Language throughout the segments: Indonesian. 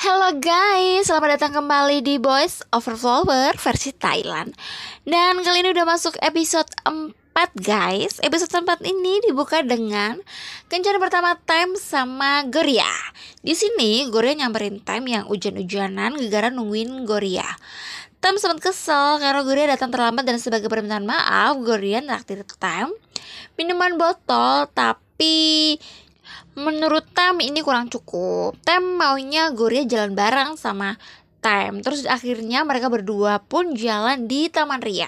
Halo guys, selamat datang kembali di Boys Over Flower versi Thailand. Dan kali ini udah masuk episode 4 guys. Episode 4 ini dibuka dengan kencan pertama Time sama Goria. Di sini Goria nyamperin Time yang hujan-hujanan gegara nungguin Goria. Time sempat kesel karena Goria datang terlambat dan sebagai permintaan maaf Goria naktir Time minuman botol, tapi menurut Time ini kurang cukup. Time maunya Goria jalan bareng sama Time. Terus akhirnya mereka berdua pun jalan di Taman Ria.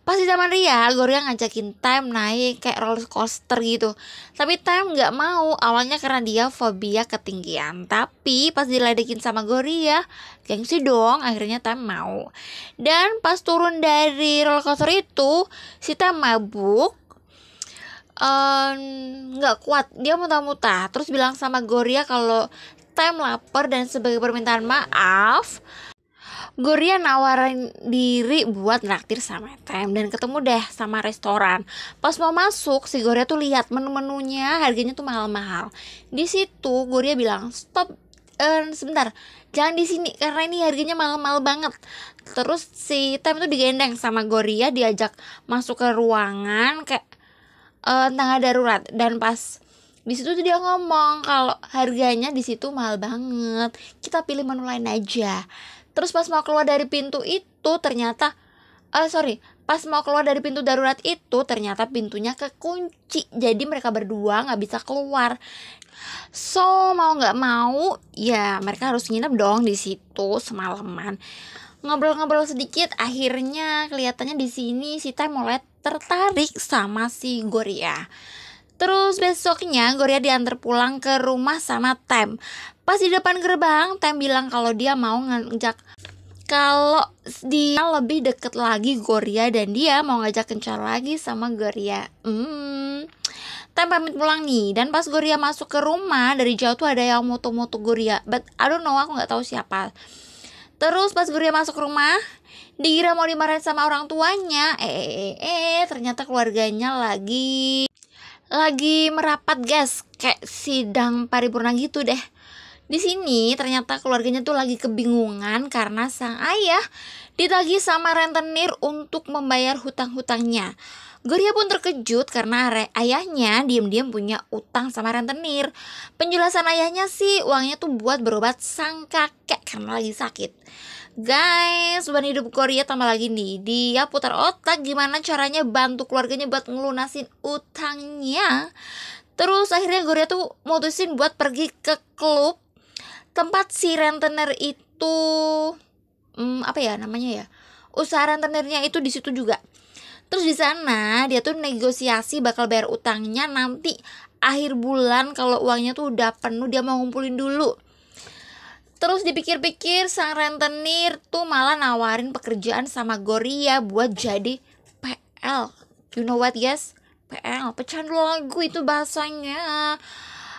Pas di Taman Ria, Goria ngajakin Time naik kayak roller coaster gitu. Tapi Time gak mau, awalnya karena dia fobia ketinggian. Tapi pas diledekin sama Goria, gengsi dong, akhirnya Time mau. Dan pas turun dari roller coaster itu, si Time mabuk, nggak kuat, dia muntah-muntah. Terus bilang sama Goria kalau Time lapar dan sebagai permintaan maaf Goria nawarin diri buat naktir sama Time dan ketemu deh sama restoran. Pas mau masuk, si Goria tuh lihat menu-menunya harganya tuh mahal-mahal. Di situ Goria bilang stop, sebentar, jangan di sini karena ini harganya mahal-mahal banget. Terus si Time tuh digendeng sama Goria, diajak masuk ke ruangan kayak tangga darurat, dan pas di situ tuh dia ngomong kalau harganya di situ mahal banget, kita pilih menu lain aja. Terus pas mau keluar dari pintu itu ternyata pas mau keluar dari pintu darurat itu ternyata pintunya kekunci, jadi mereka berdua nggak bisa keluar. So mau nggak mau ya mereka harus nginep dong di situ semalaman. Ngobrol-ngobrol sedikit, akhirnya kelihatannya di sini si Time mulai tertarik sama si Goria. Terus besoknya Goria diantar pulang ke rumah sama Time. Pas di depan gerbang, Time bilang kalau dia mau ngajak, kalau dia lebih deket lagi Goria dan dia mau ngajak kencan lagi sama Goria. Time pamit pulang nih, dan pas Goria masuk ke rumah dari jauh tuh ada yang moto-moto Goria, but I don't know, aku nggak tahu siapa. Terus pas Goria masuk rumah, dikira mau dimarahin sama orang tuanya, ternyata keluarganya lagi merapat guys, kayak sidang paripurna gitu deh. Di sini ternyata keluarganya tuh lagi kebingungan karena sang ayah ditagih sama rentenir untuk membayar hutang-hutangnya. Goria pun terkejut karena ayahnya diam-diam punya utang sama rentenir. Penjelasan ayahnya sih uangnya tuh buat berobat sang kakek karena lagi sakit. Guys, beban hidup Goria tambah lagi nih. Dia putar otak gimana caranya bantu keluarganya buat ngelunasin utangnya. Terus akhirnya Goria tuh mutusin buat pergi ke klub tempat si rentenir itu usaha rentenirnya itu di situ juga. Terus di sana dia tuh negosiasi bakal bayar utangnya nanti akhir bulan, kalau uangnya tuh udah penuh dia mau ngumpulin dulu. Terus dipikir-pikir sang rentenir tuh malah nawarin pekerjaan sama Goria buat jadi PL. You know what guys? PL, pecandu lagu itu bahasanya.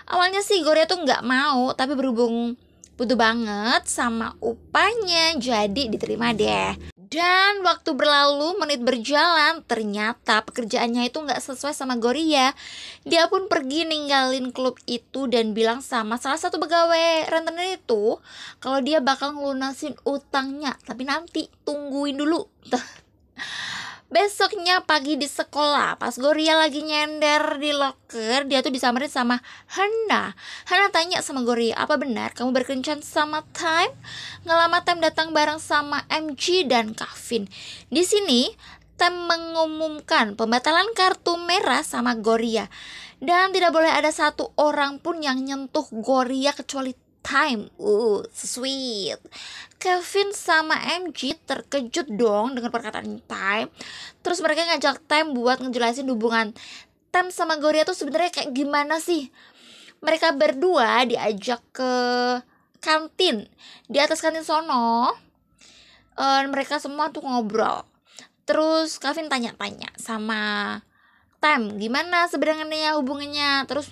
Awalnya sih Goria tuh nggak mau, tapi berhubung butuh banget sama upahnya jadi diterima deh. Dan waktu berlalu, menit berjalan, ternyata pekerjaannya itu gak sesuai sama Goria. Dia pun pergi ninggalin klub itu dan bilang sama salah satu pegawai rentenir itu kalau dia bakal ngelunasin utangnya, tapi nanti tungguin dulu. Besoknya pagi di sekolah, pas Goria lagi nyender di loker, dia tuh disamperin sama Hana. Hana tanya sama Goria, apa benar kamu berkencan sama Time? Nggak lama Time datang bareng sama MG dan Kevin. Di sini Time mengumumkan pembatalan kartu merah sama Goria, dan tidak boleh ada satu orang pun yang nyentuh Goria kecuali Time. Sweet. Kevin sama MG terkejut dong dengan perkataan Time. Terus mereka ngajak Time buat ngejelasin hubungan Time sama Goria tuh sebenarnya kayak gimana sih. Mereka berdua diajak ke kantin, di atas kantin sono. Mereka semua tuh ngobrol. Terus Kevin tanya-tanya sama Time gimana sebenarnya hubungannya. Terus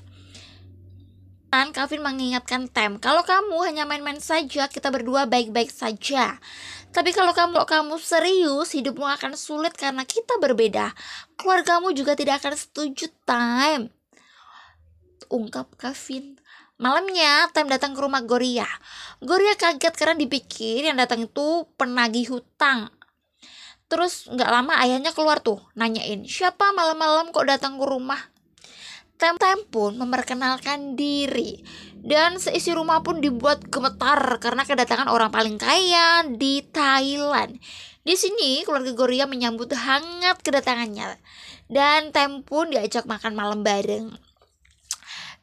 Kevin mengingatkan Time, kalau kamu hanya main-main saja, kita berdua baik-baik saja. Tapi kalau kamu serius, hidupmu akan sulit karena kita berbeda. Keluargamu juga tidak akan setuju, Time, ungkap Kevin. Malamnya Time datang ke rumah Goria. Gloria kaget karena dipikir yang datang itu penagih hutang. Terus gak lama ayahnya keluar tuh nanyain, siapa malam-malam kok datang ke rumah. Tem pun memperkenalkan diri dan seisi rumah pun dibuat gemetar karena kedatangan orang paling kaya di Thailand. Di sini keluarga Gloria menyambut hangat kedatangannya dan Tem pun diajak makan malam bareng.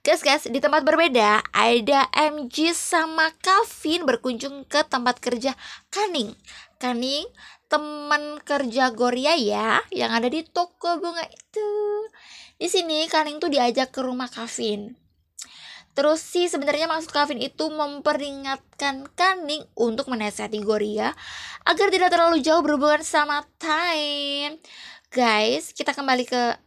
Guys, di tempat berbeda ada MG sama Kevin berkunjung ke tempat kerja Kaning. Kaning teman kerja Gloria ya, yang ada di toko bunga itu. Di sini Kaning tuh diajak ke rumah Kevin. Terus sih sebenarnya maksud Kevin itu memperingatkan Kaning untuk menasihati Gloria agar tidak terlalu jauh berhubungan sama Time. Guys, kita kembali ke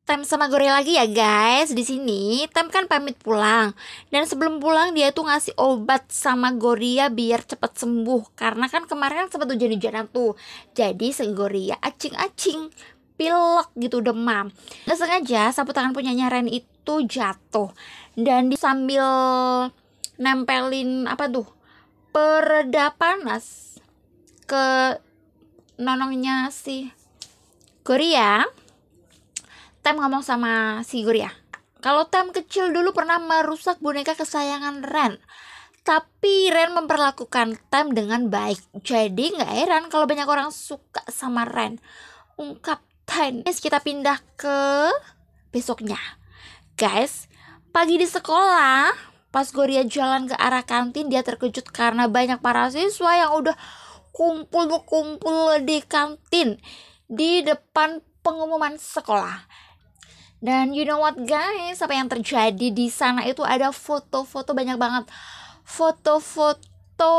Tem sama Gloria lagi ya guys. Di sini Tem kan pamit pulang dan sebelum pulang dia tuh ngasih obat sama Gloria biar cepat sembuh karena kan kemarin kan sempat hujan-hujanan tuh. Jadi si Gloria acing-acing pilek gitu, demam. Nggak sengaja sapu tangan punyanya Ren itu jatuh dan sambil nempelin apa tuh pereda panas ke nonongnya si Gloria. Tem ngomong sama si Gloria, kalau Tem kecil dulu pernah merusak boneka kesayangan Ren, tapi Ren memperlakukan Tem dengan baik. Jadi gak heran kalau banyak orang suka sama Ren, ungkap Tem. Guys, kita pindah ke besoknya. Guys, pagi di sekolah, pas Gloria jalan ke arah kantin, dia terkejut karena banyak para siswa yang udah kumpul di kantin di depan pengumuman sekolah. Dan you know what guys, apa yang terjadi di sana itu ada foto-foto, banyak banget foto-foto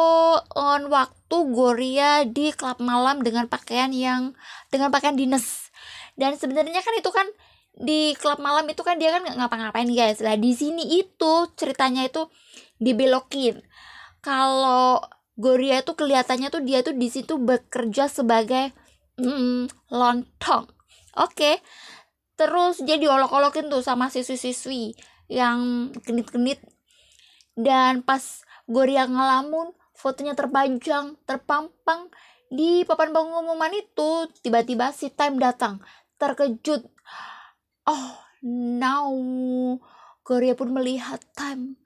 on waktu Gloria di klub malam dengan pakaian dinas. Dan sebenarnya kan itu kan di klub malam itu kan dia kan nggak ngapa-ngapain guys. Lah di sini itu ceritanya itu dibelokin. Kalau Gloria itu kelihatannya tuh dia tuh di situ bekerja sebagai lontong. Oke. Terus dia diolok-olokin tuh sama siswi-siswi yang genit-genit. Dan pas Gloria ngelamun, fotonya terpampang di papan pengumuman itu. Tiba-tiba si Time datang, terkejut. Oh no, Gloria pun melihat Time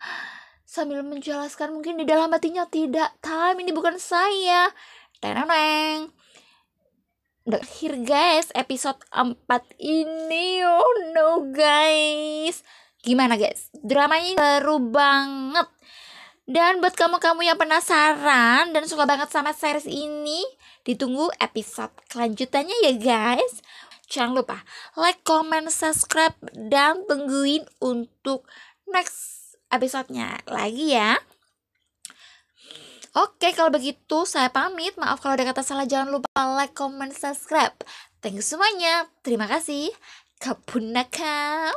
sambil menjelaskan mungkin di dalam hatinya, tidak Time, ini bukan saya. Teneng. Berakhir guys episode 4 ini. Oh no guys, gimana guys, dramanya seru banget. Dan buat kamu-kamu yang penasaran dan suka banget sama series ini, ditunggu episode kelanjutannya ya guys. Jangan lupa like, comment, subscribe, dan tungguin untuk next episodenya lagi ya. Oke, kalau begitu saya pamit. Maaf kalau ada kata salah. Jangan lupa like, comment, subscribe. Thank you semuanya. Terima kasih. Kapunaka.